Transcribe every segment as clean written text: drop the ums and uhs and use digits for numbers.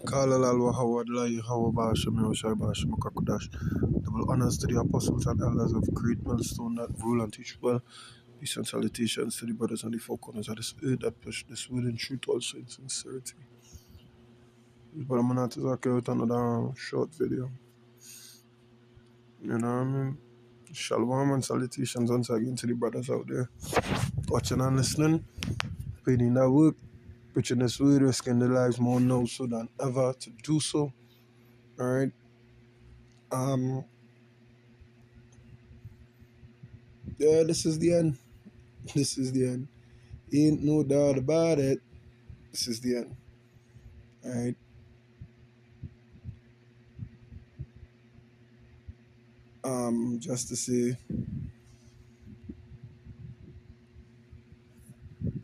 قال الوهوى لا يهوى باشم وشاي باشم Kakudash. Double honors to the apostles and elders of great millstone that rule and teach well. Peace and salutations to the brothers and the four corners of this earth that push this word in truth also in sincerity. But I'm gonna talk out another short video. You know what I mean? Shalom and salutations once again to the brothers out there watching and listening, putting in that work, preaching this word, risking their lives more now so than ever to do so. Alright. Yeah, this is the end. This is the end. Ain't no doubt about it. This is the end. Alright. Just to say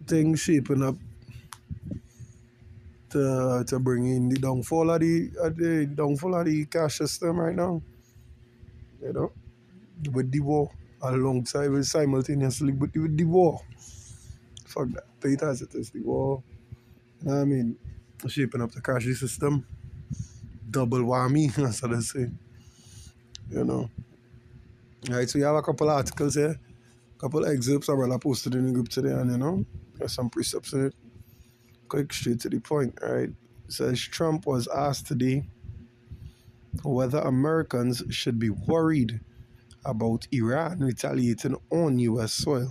things shaping up to bring in the downfall of the cash system right now. You know? With the war. Alongside with simultaneously with the war. Fuck that. Take it as it is, the war. You know what I mean? Shaping up the cash system. Double whammy, that's what I say. You know. Right, so you have a couple articles here, couple excerpts I posted in the group today, and you know, there's some precepts in it. Quick, straight to the point, right? It says Trump was asked today whether Americans should be worried about Iran retaliating on US soil.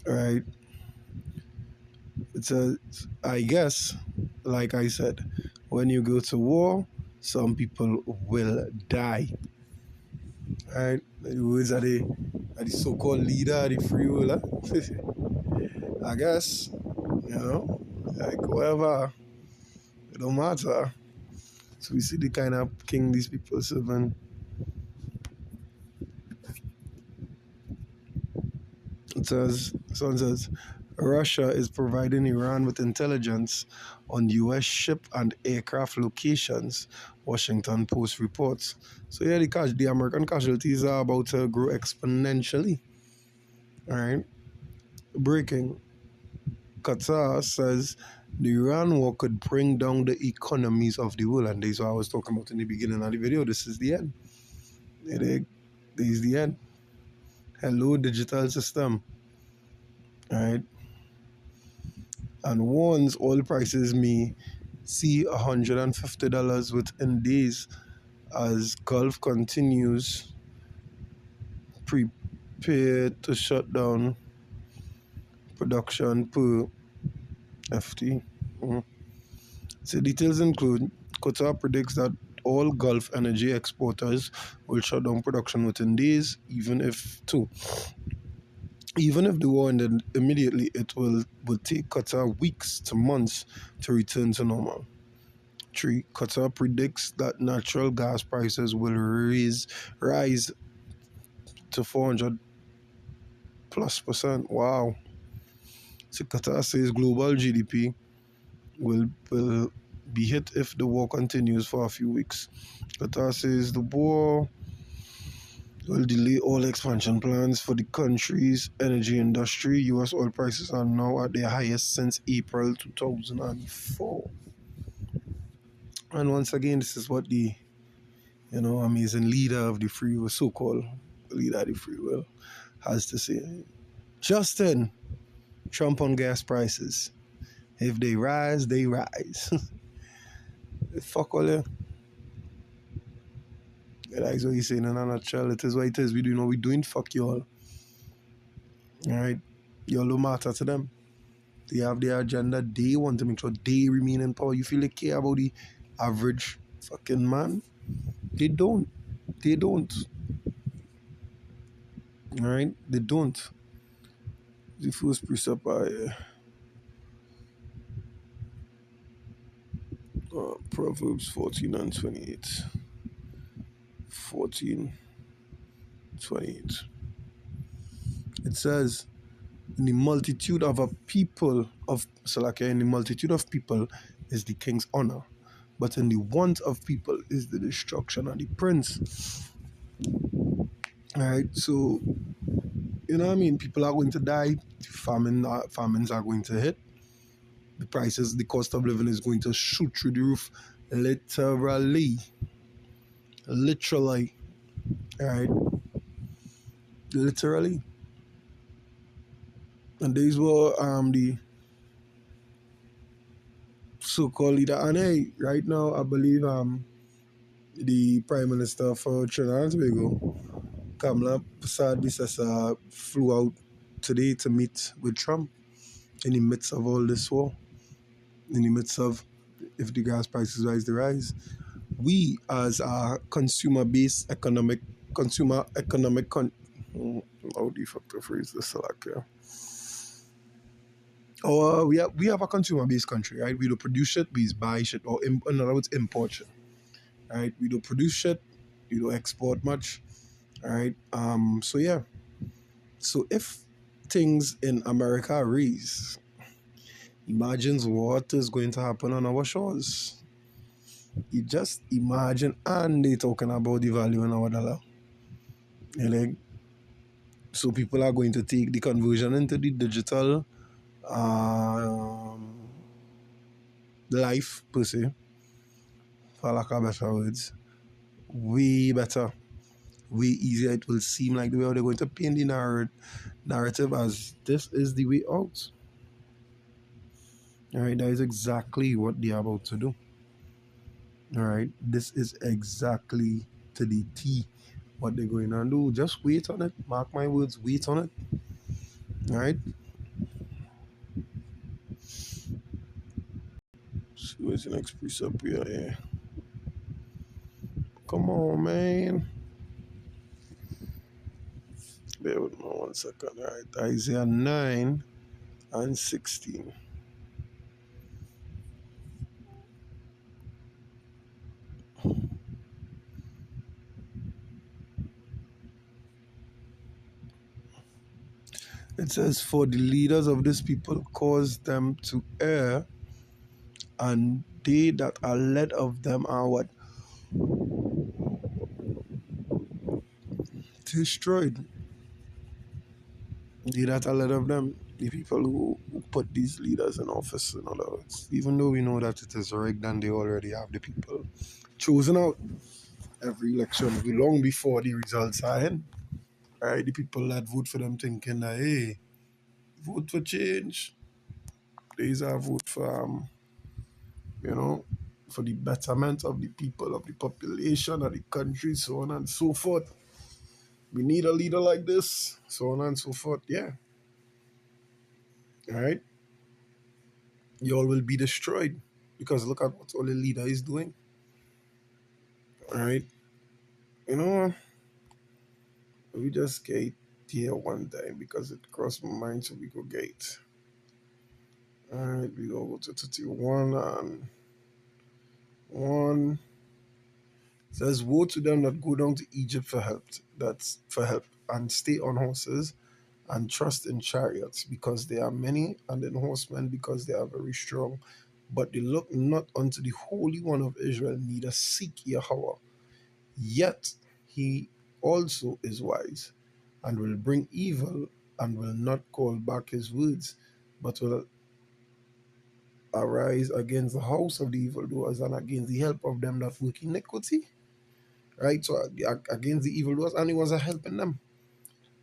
Right? It says, I guess, like I said, when you go to war, some people will die. Right? The words of the so-called leader of the free world. I guess, you know, like whatever, it don't matter. So we see the kind of king these people serving. Someone says, Russia is providing Iran with intelligence on U.S. ship and aircraft locations, Washington Post reports. So yeah, the American casualties are about to grow exponentially. All right. Breaking. Qatar says the Iran war could bring down the economies of the world, and this is what I was talking about in the beginning of the video. This is the end. This is the end. Hello, digital system. Alright. And warns oil prices may see $150 within days as Gulf continues prepare to shut down production per FT. So details include Qatar predicts that all Gulf energy exporters will shut down production within days, even if the war ended immediately, it will take Qatar weeks to months to return to normal. 3. Qatar predicts that natural gas prices will rise to 400+%. Wow. So Qatar says global GDP will be hit if the war continues for a few weeks. Qatar says the war will delay all expansion plans for the country's energy industry. U.S. oil prices are now at their highest since April 2004. And once again, this is what the amazing leader of the free will, so-called leader of the free will, has to say. Justin, Trump on gas prices. If they rise, they rise. Fuck all that. That is what he's saying in a nutshell. It is what it is. We do know we're doing. Fuck you all. Alright? Y'all don't matter to them. They have their agenda. They want to make sure they remain in power. You feel they care about the average fucking man? They don't. They don't. Alright? They don't. The first precept Proverbs 14 and 28. 14, 28. It says, in the multitude of people is the king's honor, but in the want of people is the destruction of the prince. Alright, so you know what I mean? People are going to die, famines are going to hit. The prices, the cost of living is going to shoot through the roof, literally, literally, all right, literally. And these were the so-called leader. And hey, right now, I believe the Prime Minister for Trinidad and Tobago, Kamala Prasad flew out today to meet with Trump in the midst of all this war, in the midst of if the gas prices rise, they rise. We as a consumer-based economic how do you fuck to phrase this like or we have a consumer-based country, right? We don't produce shit, we buy shit, or in other words, import shit, right? We don't produce shit, we don't export much, right? So yeah, so if things in America raise, imagine what is going to happen on our shores. You just imagine, and they talking about the value in our dollar. You like, so people are going to take the conversion into the digital um, life per se, for lack of better words, way better, way easier. It will seem like the way they're going to paint the narrative as this is the way out. All right, that is exactly what they're about to do. All right, this is exactly to the T what they're going to do. Just wait on it. Mark my words, wait on it. All right. So where's the next precept here? Yeah. Come on, man. Bear with me 1 second. All right, Isaiah 9 and 16. It says, "For the leaders of this people cause them to err, and they that are led of them are what? Destroyed. They that are led of them, the people who put these leaders in office, in other words. Even though we know that it is rigged and they already have the people chosen out every election, long before the results are in. Right? The people that vote for them thinking that, hey, vote for change. These are vote for, you know, for the betterment of the people, of the population, of the country, so on and so forth. We need a leader like this, so on and so forth. Yeah. All right. You all will be destroyed because look at what all the leader is doing. All right. You know, we just get here one time because it crossed my mind, so we go gate. All right. We go to 31 and 1. Says, woe to them that go down to Egypt for help, that's for help, and stay on horses and trust in chariots, because they are many, and in horsemen, because they are very strong. But they look not unto the Holy One of Israel, neither seek Yahweh. Yet he also is wise, and will bring evil, and will not call back his words, but will arise against the house of the evildoers, and against the help of them that work iniquity. Right? So against the evildoers, and he was helping them.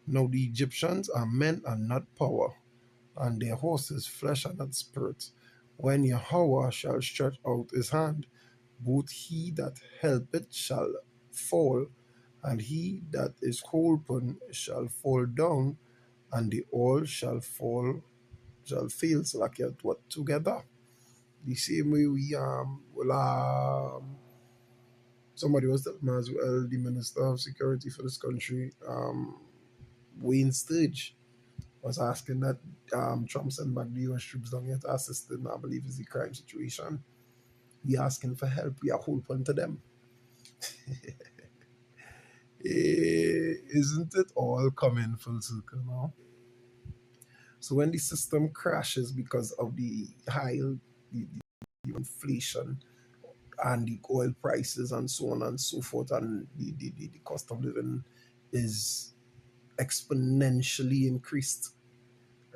Now the Egyptians are men and not power, and their horses flesh and not spirit. When Yahweh shall stretch out his hand, both he that helpeth shall fall, and he that is holpen shall fall down, and they all shall fail. So like what together. The same way we somebody was telling me as well, the Minister of Security for this country, Wayne Sturge, was asking that Trump send back the US troops down here to assist in, I believe, is the crime situation. We asking for help. We are hoping to them. Isn't it all coming full circle now? So when the system crashes because of the high the inflation and the oil prices and so on and so forth, and the cost of living is exponentially increased,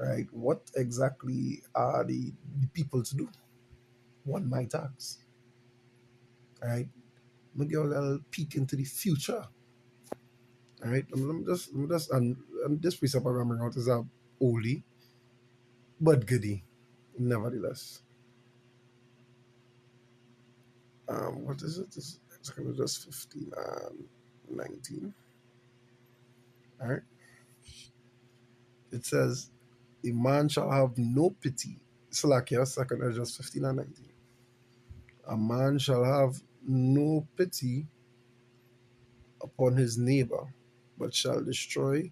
right? What exactly are the people to do? One might ask, right? Let me give a little peek into the future, right? And this piece of programming out is a oldie, but goodie, nevertheless. What is it? It's kind of just 15 and 19. All right. It says, a man shall have no pity. Salakia, second is just 15 and 19. A man shall have no pity upon his neighbor, but shall destroy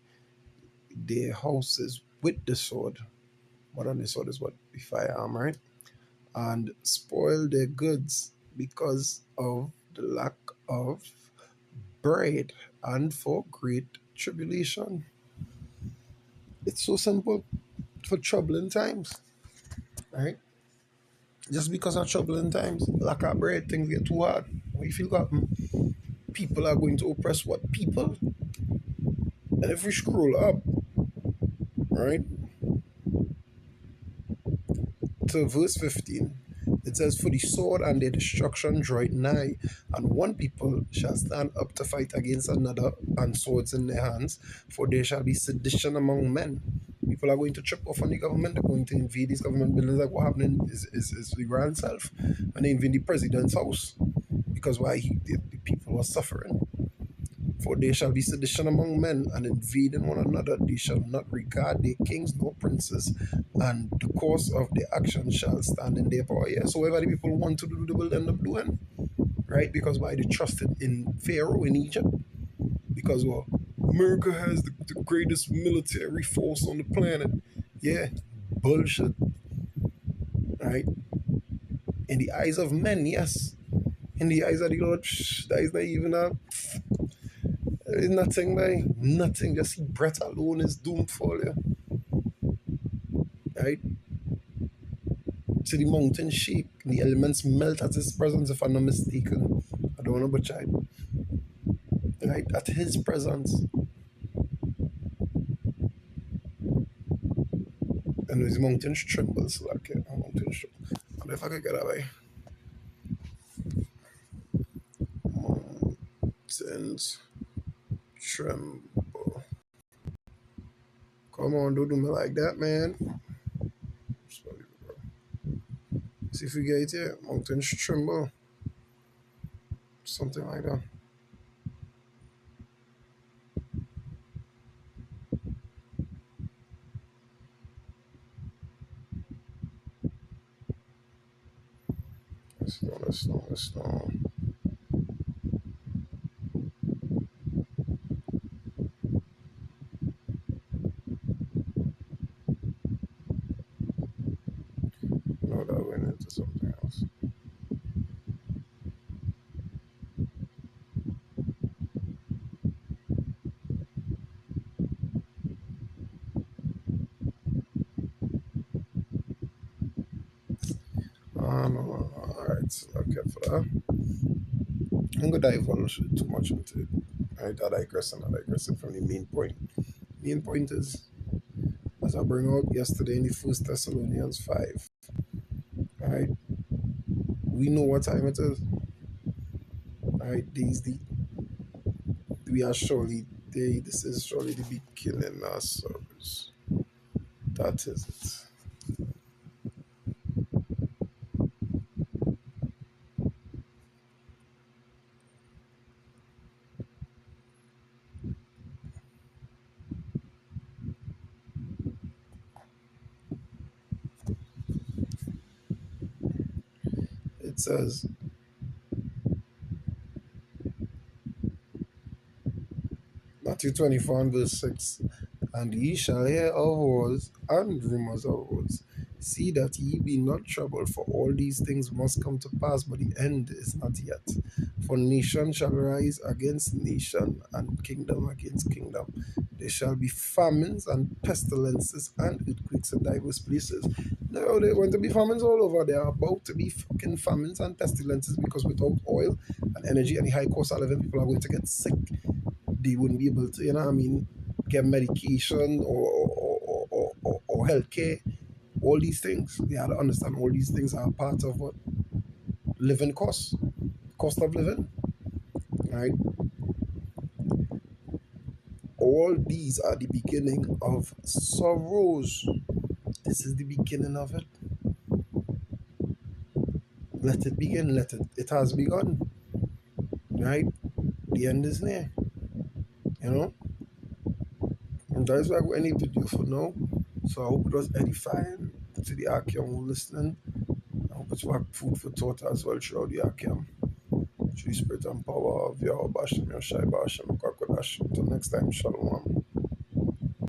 their houses with the sword. What on the sword is what? The firearm, right? And spoil their goods because of the lack of bread and for great tribulation. It's so simple for troubling times, right? Just because of troubling times, lack of bread, things get too hard. What you feel got people are going to oppress what people? And if we scroll up, right, to verse 15, it says, for the sword and their destruction draw it nigh, and one people shall stand up to fight against another, and swords in their hands, for there shall be sedition among men. People are going to trip off on the government, they're going to invade these government buildings, like what happened is Iran itself, and they invade the president's house. Because why the people were suffering. For there shall be sedition among men, and invading one another. They shall not regard their kings nor princes, and the course of their actions shall stand in their power. Yeah, so whatever the people want to do, they will end up doing. Right? Because why they trusted in Pharaoh in Egypt. Because well, America has the greatest military force on the planet. Yeah, bullshit. Right? In the eyes of men, yes. In the eyes of the Lord, that is not even a nothing, man. Nothing. Just see breath alone is doomed for you. Right? To the mountain shake. The elements melt at his presence, if I'm not mistaken. I don't know, but child. Right? At his presence. And these mountains tremble. So like mountains tremble. What if I could get away? Mountains tremble. Come on, don't do me like that, man. See if you get it here. Mountains tremble. Something like that. Let's know. No, that went into something else. No. Alright, so okay for that. I'm gonna dive on too much into it. Right, I digressing from the main point. Main point is, as I bring out yesterday in the First Thessalonians 5, right? We know what time it is. Right? We are surely this is surely the beginning of our service. That is it. It says, Matthew 24 and verse 6. And ye shall hear of wars and rumors of wars. See that ye be not troubled, for all these things must come to pass, but the end is not yet. For nation shall rise against nation, and kingdom against kingdom. There shall be famines and pestilences and earthquakes in diverse places. No, there are going to be famines all over. There are about to be fucking famines and pestilences because without oil and energy and the high cost of living, people are going to get sick. They wouldn't be able to, get medication or healthcare, all these things. They had to understand all these things are part of what living costs, cost of living, right? All these are the beginning of sorrows. This is the beginning of it. Let it begin. Let it. It has begun, right? The end is near. You know. And that is why we're any video for now. So I hope it was edifying to the Akim who listening. I hope it's like food for thought as well throughout the Akim. Through the spirit and power of Yahweh Bashem, Yoshai Bashem, Kakodash. Until next time, Shalom.